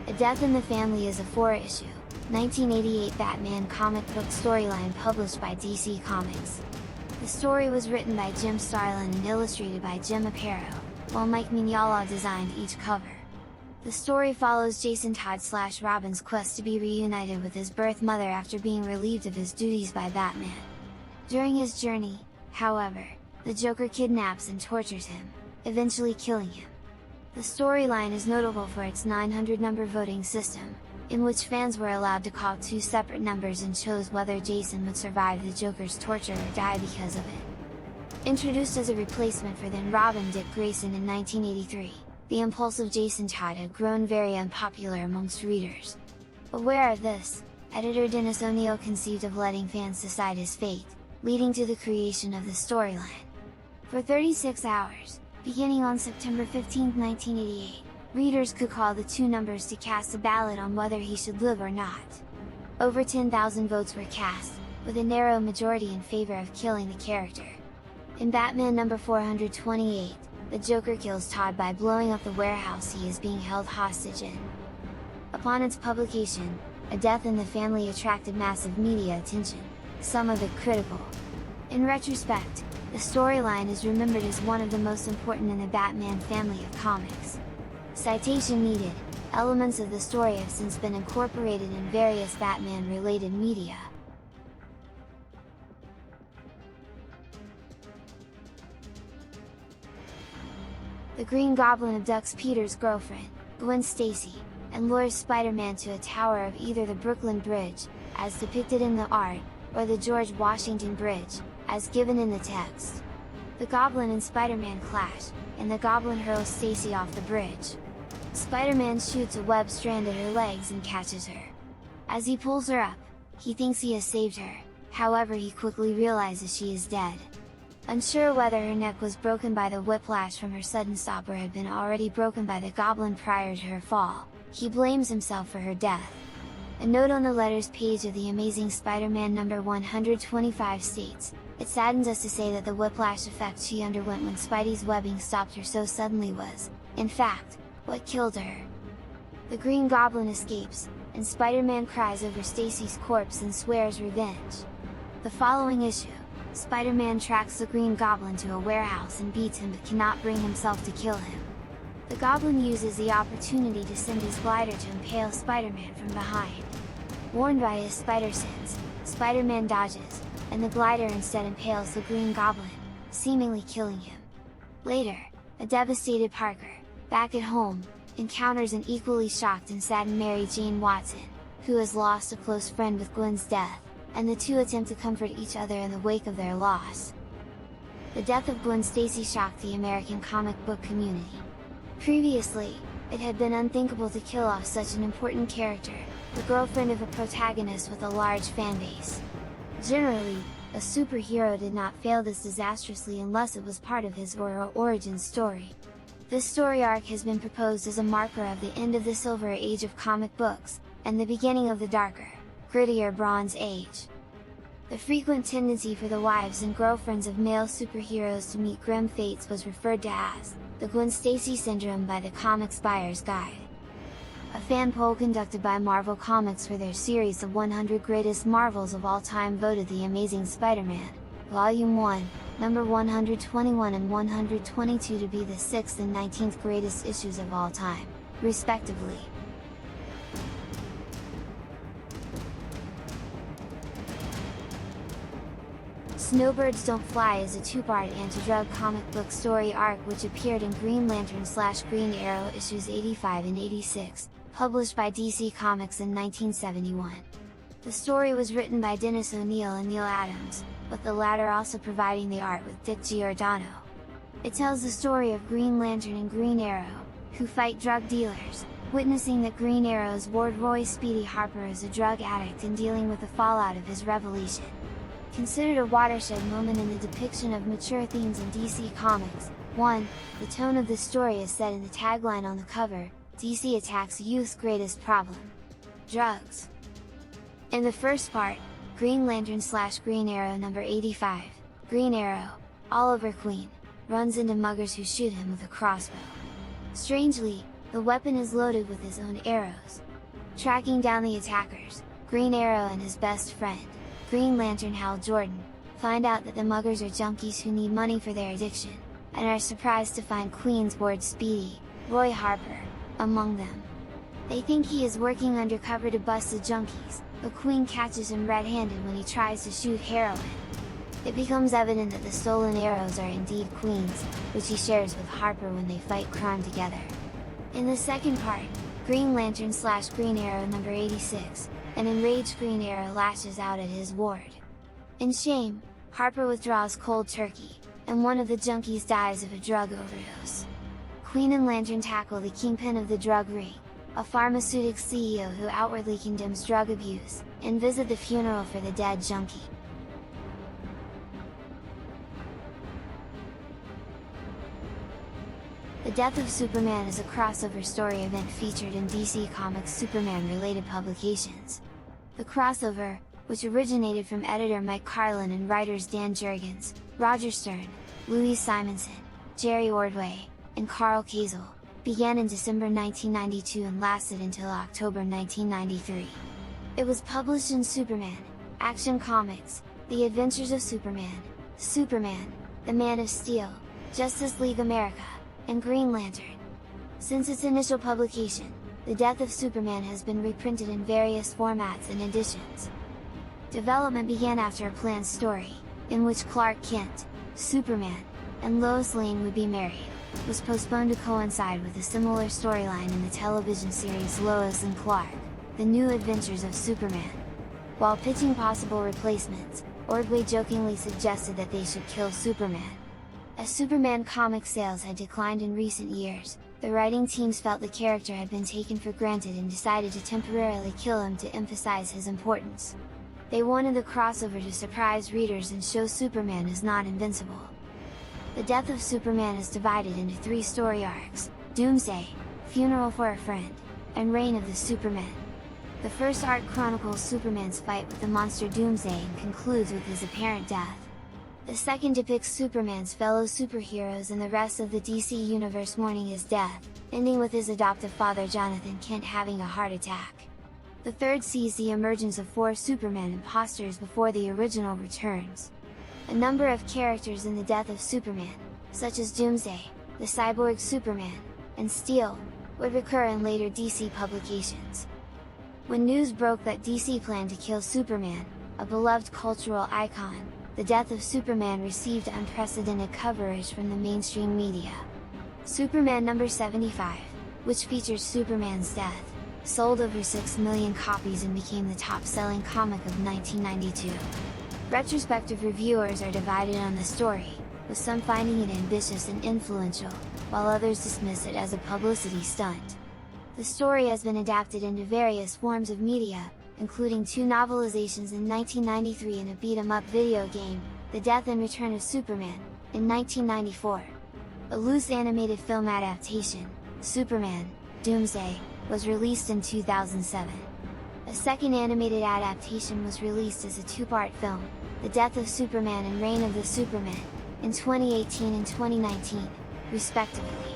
A Death in the Family is a 4-issue, 1988 Batman comic book storyline published by DC Comics. The story was written by Jim Starlin and illustrated by Jim Aparo, while Mike Mignola designed each cover. The story follows Jason Todd/Robin's quest to be reunited with his birth mother after being relieved of his duties by Batman. During his journey, however, the Joker kidnaps and tortures him, eventually killing him. The storyline is notable for its 900 number voting system, in which fans were allowed to call two separate numbers and chose whether Jason would survive the Joker's torture or die because of it. Introduced as a replacement for then Robin Dick Grayson in 1983, the impulsive Jason Todd had grown very unpopular amongst readers. Aware of this, editor Dennis O'Neil conceived of letting fans decide his fate, leading to the creation of the storyline. For 36 hours, beginning on September 15, 1988, readers could call the two numbers to cast a ballot on whether he should live or not. Over 10,000 votes were cast, with a narrow majority in favor of killing the character. In Batman number 428, the Joker kills Todd by blowing up the warehouse he is being held hostage in. Upon its publication, A Death in the Family attracted massive media attention, some of it critical. In retrospect, the storyline is remembered as one of the most important in the Batman family of comics. Citation needed: elements of the story have since been incorporated in various Batman-related media. The Green Goblin abducts Peter's girlfriend, Gwen Stacy, and lures Spider-Man to a tower of either the Brooklyn Bridge, as depicted in the art, or the George Washington Bridge, as given in the text. The Goblin and Spider-Man clash, and the Goblin hurls Stacy off the bridge. Spider-Man shoots a web strand at her legs and catches her. As he pulls her up, he thinks he has saved her, however he quickly realizes she is dead. Unsure whether her neck was broken by the whiplash from her sudden stop or had been already broken by the Goblin prior to her fall, he blames himself for her death. A note on the letters page of The Amazing Spider-Man number 125 states, "It saddens us to say that the whiplash effect she underwent when Spidey's webbing stopped her so suddenly was, in fact, what killed her." The Green Goblin escapes, and Spider-Man cries over Stacy's corpse and swears revenge. The following issue, Spider-Man tracks the Green Goblin to a warehouse and beats him but cannot bring himself to kill him. The Goblin uses the opportunity to send his glider to impale Spider-Man from behind. Warned by his spider sense, Spider-Man dodges, and the glider instead impales the Green Goblin, seemingly killing him. Later, a devastated Parker, back at home, encounters an equally shocked and saddened Mary Jane Watson, who has lost a close friend with Gwen's death, and the two attempt to comfort each other in the wake of their loss. The death of Gwen Stacy shocked the American comic book community. Previously, it had been unthinkable to kill off such an important character, the girlfriend of a protagonist with a large fanbase. Generally, a superhero did not fail this disastrously unless it was part of his or her origin story. This story arc has been proposed as a marker of the end of the Silver Age of comic books, and the beginning of the darker, grittier Bronze Age. The frequent tendency for the wives and girlfriends of male superheroes to meet grim fates was referred to as the Gwen Stacy Syndrome by the Comics Buyer's Guide. A fan poll conducted by Marvel Comics for their series of 100 Greatest Marvels of All Time voted The Amazing Spider-Man, Volume 1, number 121 and 122 to be the 6th and 19th greatest issues of all time, respectively. Snowbirds Don't Fly is a two-part anti-drug comic book story arc which appeared in Green Lantern/Green Arrow issues 85 and 86, published by DC Comics in 1971. The story was written by Dennis O'Neil and Neil Adams, with the latter also providing the art with Dick Giordano. It tells the story of Green Lantern and Green Arrow, who fight drug dealers, witnessing that Green Arrow's ward Roy Speedy Harper is a drug addict and dealing with the fallout of his revelation. Considered a watershed moment in the depiction of mature themes in DC Comics. 1. The tone of the story is set in the tagline on the cover, DC attacks youth's greatest problem: drugs. In the first part, Green Lantern/Green Arrow number 85, Green Arrow, Oliver Queen, runs into muggers who shoot him with a crossbow. Strangely, The weapon is loaded with his own arrows. Tracking down the attackers, Green Arrow and his best friend, Green Lantern Hal Jordan, find out that the muggers are junkies who need money for their addiction, and are surprised to find Queen's ward Speedy, Roy Harper, among them. They think he is working undercover to bust the junkies, but Queen catches him red-handed when he tries to shoot Heroine. It becomes evident that the stolen arrows are indeed Queen's, which he shares with Harper when they fight crime together. In the second part, Green Lantern / Green Arrow number 86, an enraged Green Arrow lashes out at his ward. In shame, Harper withdraws cold turkey, and one of the junkies dies of a drug overdose. Queen and Lantern tackle the kingpin of the drug ring, a pharmaceutics CEO who outwardly condemns drug abuse, and visit the funeral for the dead junkie. The Death of Superman is a crossover story event featured in DC Comics Superman-related publications. The crossover, which originated from editor Mike Carlin and writers Dan Jurgens, Roger Stern, Louise Simonson, Jerry Ordway, and Carl Kazel, began in December 1992 and lasted until October 1993. It was published in Superman, Action Comics, The Adventures of Superman, Superman, The Man of Steel, Justice League America, and Green Lantern. Since its initial publication, The Death of Superman has been reprinted in various formats and editions. Development began after a planned story, in which Clark Kent, Superman, and Lois Lane would be married, was postponed to coincide with a similar storyline in the television series Lois and Clark, The New Adventures of Superman. While pitching possible replacements, Ordway jokingly suggested that they should kill Superman. As Superman comic sales had declined in recent years, the writing teams felt the character had been taken for granted and decided to temporarily kill him to emphasize his importance. They wanted the crossover to surprise readers and show Superman is not invincible. The Death of Superman is divided into 3 story arcs: Doomsday, Funeral for a Friend, and Reign of the Supermen. The first arc chronicles Superman's fight with the monster Doomsday and concludes with his apparent death. The second depicts Superman's fellow superheroes and the rest of the DC Universe mourning his death, ending with his adoptive father Jonathan Kent having a heart attack. The third sees the emergence of 4 Superman imposters before the original returns. A number of characters in The Death of Superman, such as Doomsday, the cyborg Superman, and Steel, would recur in later DC publications. When news broke that DC planned to kill Superman, a beloved cultural icon, The Death of Superman received unprecedented coverage from the mainstream media. Superman number 75, which features Superman's death, sold over 6 million copies and became the top-selling comic of 1992. Retrospective reviewers are divided on the story, with some finding it ambitious and influential, while others dismiss it as a publicity stunt. The story has been adapted into various forms of media, including 2 novelizations in 1993 and a beat-em-up video game, The Death and Return of Superman, in 1994. A loose animated film adaptation, Superman, Doomsday, was released in 2007. A second animated adaptation was released as a 2-part film, The Death of Superman and Reign of the Supermen, in 2018 and 2019, respectively.